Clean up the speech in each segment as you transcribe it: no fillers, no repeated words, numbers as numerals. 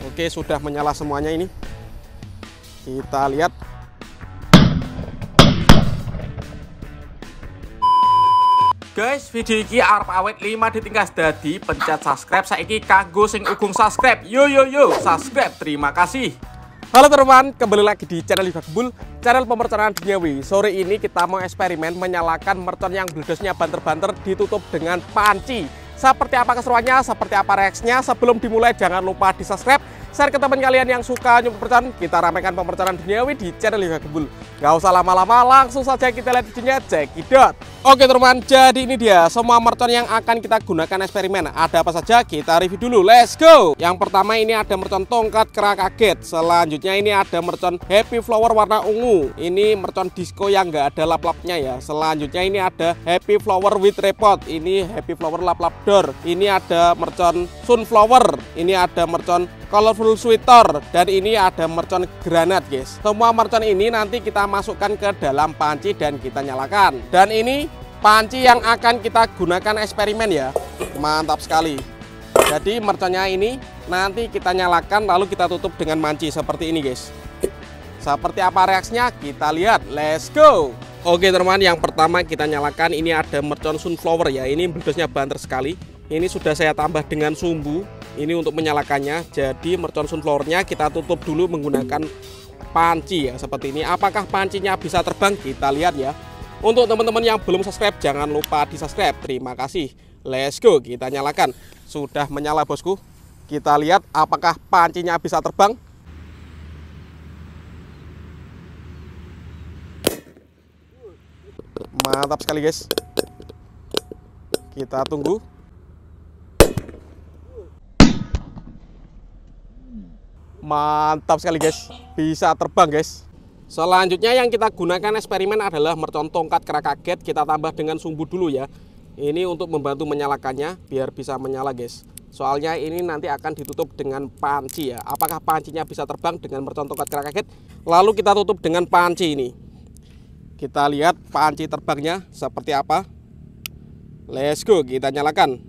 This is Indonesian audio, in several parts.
Oke, sudah menyala semuanya ini. Kita lihat. Guys, video ini arep awet 5 ditingkas dadi pencet subscribe saiki kanggo sing ugung subscribe. Yo subscribe. Terima kasih. Halo teman-teman, kembali lagi di channel Livakbul, channel pemerconaan duniawi. Sore ini kita mau eksperimen menyalakan mercon yang bledosnya banter-banter ditutup dengan panci. Seperti apa keseruannya, seperti apa reaksinya? Sebelum dimulai jangan lupa di subscribe, share ke teman kalian yang suka nyumbang percon. Kita ramaikan pemerconaan duniawi di channel Livakbul. Gak usah lama-lama, langsung saja kita lihat videonya, cekidot. Oke teman-teman, jadi ini dia semua mercon yang akan kita gunakan eksperimen. Ada apa saja? Kita review dulu, let's go. Yang pertama ini ada mercon tongkat kera kaget. Selanjutnya ini ada mercon happy flower warna ungu. Ini mercon disco yang nggak ada lap-lapnya ya. Selanjutnya ini ada happy flower with repot. Ini happy flower lap-lap door. Ini ada mercon sunflower. Ini ada mercon colorful sweater. Dan ini ada mercon granat guys. Semua mercon ini nanti kita masukkan ke dalam panci dan kita nyalakan. Dan ini panci yang akan kita gunakan eksperimen ya. Mantap sekali. Jadi merconnya ini nanti kita nyalakan lalu kita tutup dengan panci seperti ini guys. Seperti apa reaksinya kita lihat, let's go. Oke teman-teman, yang pertama kita nyalakan ini ada mercon sunflower ya. Ini bledosnya banter sekali. Ini sudah saya tambah dengan sumbu. Ini untuk menyalakannya. Jadi mercon sunflowernya kita tutup dulu menggunakan panci ya seperti ini. Apakah pancinya bisa terbang? Kita lihat ya. Untuk teman-teman yang belum subscribe, jangan lupa di subscribe. Terima kasih. Let's go, kita nyalakan. Sudah menyala bosku. Kita lihat apakah pancinya bisa terbang. Mantap sekali guys. Kita tunggu. Mantap sekali guys. Bisa terbang guys. Selanjutnya yang kita gunakan eksperimen adalah mercon tongkat kera kaget. Kita tambah dengan sumbu dulu ya. Ini untuk membantu menyalakannya biar bisa menyala guys. Soalnya ini nanti akan ditutup dengan panci ya. Apakah pancinya bisa terbang dengan mercon tongkat kera kaget? Lalu kita tutup dengan panci ini. Kita lihat panci terbangnya seperti apa. Let's go, kita nyalakan.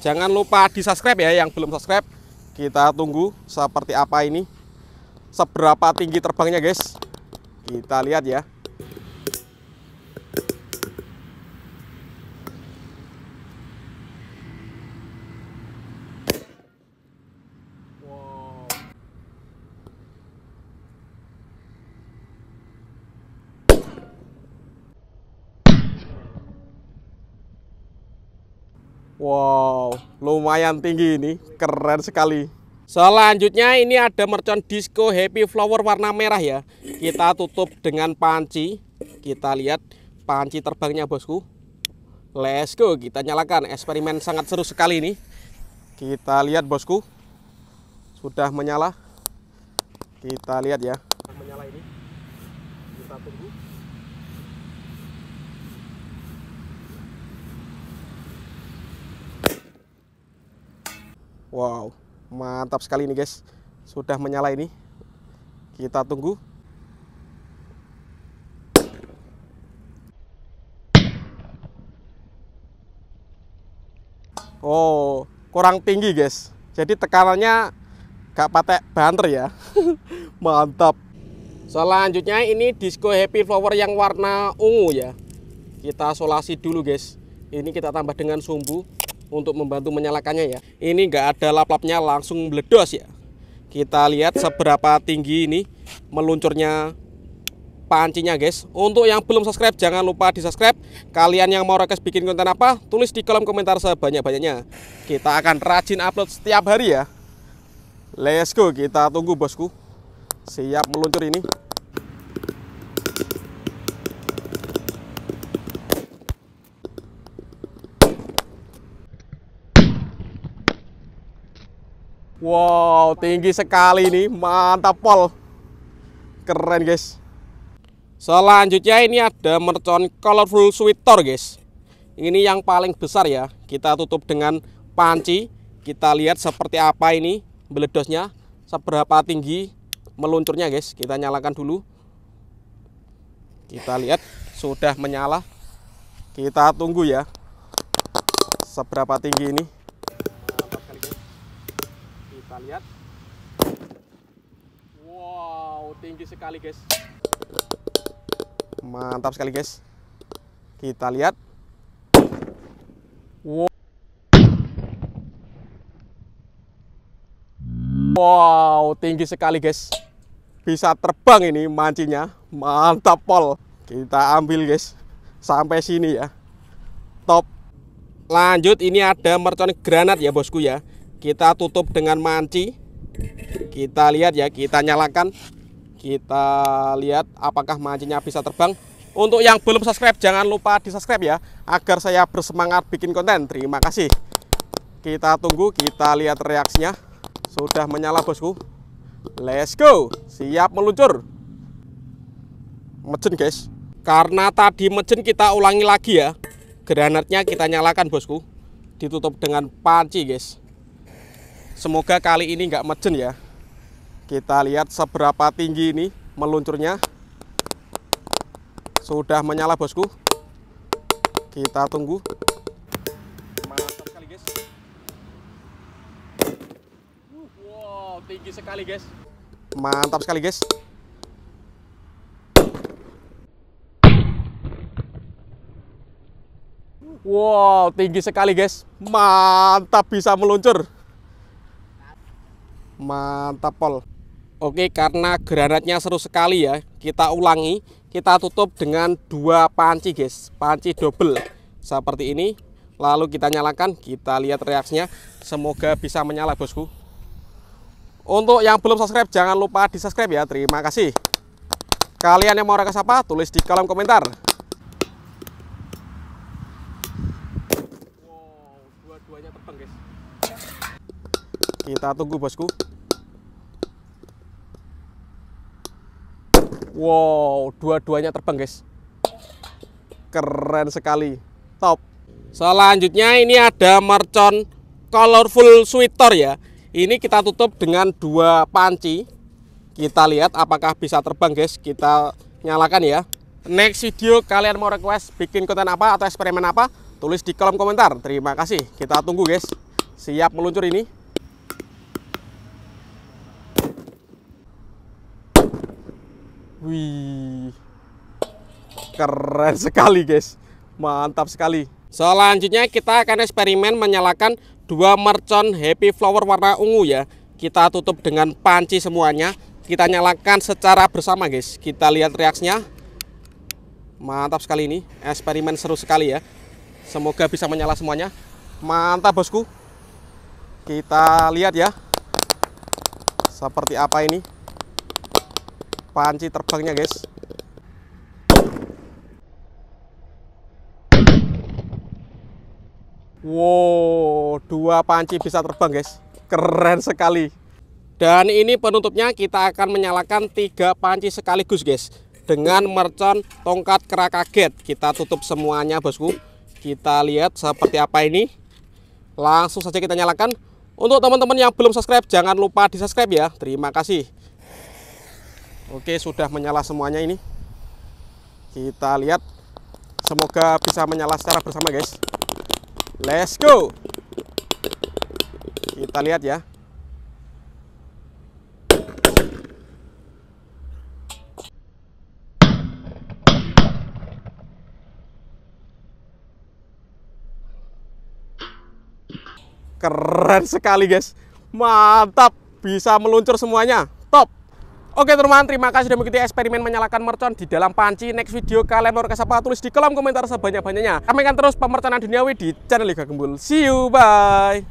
Jangan lupa di subscribe ya yang belum subscribe. Kita tunggu seperti apa ini. Seberapa tinggi terbangnya guys. Kita lihat ya. Wow, lumayan tinggi ini, keren sekali. Selanjutnya ini ada mercon disco happy flower warna merah ya. Kita tutup dengan panci. Kita lihat panci terbangnya bosku. Let's go, kita nyalakan. Eksperimen sangat seru sekali ini. Kita lihat bosku. Sudah menyala. Kita lihat ya. Menyala ini. Kita tunggu. Wow, mantap sekali ini guys. Sudah menyala ini. Kita tunggu. Oh, kurang tinggi guys. Jadi tekanannya gak patek banter ya. Mantap. Selanjutnya ini disco happy flower yang warna ungu ya. Kita solasi dulu guys. Ini kita tambah dengan sumbu untuk membantu menyalakannya ya. Ini enggak ada lap-lapnya, langsung meledos ya. Kita lihat seberapa tinggi ini meluncurnya pancinya guys. Untuk yang belum subscribe jangan lupa di subscribe. Kalian yang mau request bikin konten apa, tulis di kolom komentar sebanyak-banyaknya. Kita akan rajin upload setiap hari ya. Let's go, kita tunggu bosku. Siap meluncur ini. Wow, tinggi sekali ini, mantap pol. Keren guys. Selanjutnya ini ada mercon colorful sweater guys. Ini yang paling besar ya. Kita tutup dengan panci. Kita lihat seperti apa ini meledosnya, seberapa tinggi meluncurnya guys. Kita nyalakan dulu. Kita lihat sudah menyala. Kita tunggu ya. Seberapa tinggi ini. Kita lihat. Wow, tinggi sekali guys. Mantap sekali guys. Kita lihat. Wow, tinggi sekali guys. Bisa terbang ini mancinya. Mantap pol. Kita ambil guys. Sampai sini ya. Top. Lanjut, ini ada mercon granat ya bosku ya. Kita tutup dengan manci. Kita lihat ya, kita nyalakan. Kita lihat apakah mancinya bisa terbang. Untuk yang belum subscribe, jangan lupa di subscribe ya, agar saya bersemangat bikin konten. Terima kasih. Kita tunggu, kita lihat reaksinya. Sudah menyala bosku. Let's go. Siap meluncur. Mejen guys. Karena tadi mejen, kita ulangi lagi ya. Granatnya kita nyalakan bosku. Ditutup dengan panci guys. Semoga kali ini nggak mejen ya. Kita lihat seberapa tinggi ini meluncurnya. Sudah menyala bosku. Kita tunggu. Mantap sekali guys. Wow, tinggi sekali guys. Mantap sekali guys. Wow, tinggi sekali guys. Mantap, bisa meluncur. Mantap pol. Oke, karena granatnya seru sekali ya, kita ulangi. Kita tutup dengan 2 panci guys. Panci double seperti ini. Lalu kita nyalakan. Kita lihat reaksinya. Semoga bisa menyala bosku. Untuk yang belum subscribe, jangan lupa di subscribe ya. Terima kasih. Kalian yang mau rekas apa, tulis di kolom komentar. Wow, dua-duanya terbang guys. Kita tunggu bosku. Wow, dua-duanya terbang guys. Keren sekali. Top. Selanjutnya ini ada mercon colorful sweater ya. Ini kita tutup dengan 2 panci. Kita lihat apakah bisa terbang guys. Kita nyalakan ya. Next video kalian mau request bikin konten apa atau eksperimen apa, tulis di kolom komentar. Terima kasih. Kita tunggu guys. Siap meluncur ini. Wih, keren sekali guys. Mantap sekali. Selanjutnya kita akan eksperimen menyalakan 2 mercon happy flower warna ungu ya. Kita tutup dengan panci semuanya. Kita nyalakan secara bersama guys. Kita lihat reaksinya. Mantap sekali ini. Eksperimen seru sekali ya. Semoga bisa menyala semuanya. Mantap bosku. Kita lihat ya. Seperti apa ini panci terbangnya guys. Wow, 2 panci bisa terbang guys. Keren sekali. Dan ini penutupnya, kita akan menyalakan 3 panci sekaligus guys. Dengan mercon tongkat kera kaget. Kita tutup semuanya bosku. Kita lihat seperti apa ini. Langsung saja kita nyalakan. Untuk teman-teman yang belum subscribe, jangan lupa di subscribe ya. Terima kasih. Oke, sudah menyala semuanya ini. Kita lihat. Semoga bisa menyala secara bersama guys. Let's go. Kita lihat ya. Keren sekali guys. Mantap, bisa meluncur semuanya. Top. Oke teman-teman, terima kasih sudah mengikuti eksperimen menyalakan mercon di dalam panci. Next video kalian mau request apa, tulis di kolom komentar sebanyak-banyaknya. Kami akan terus pemerconan duniawi di channel Liga Gembul. See you, bye.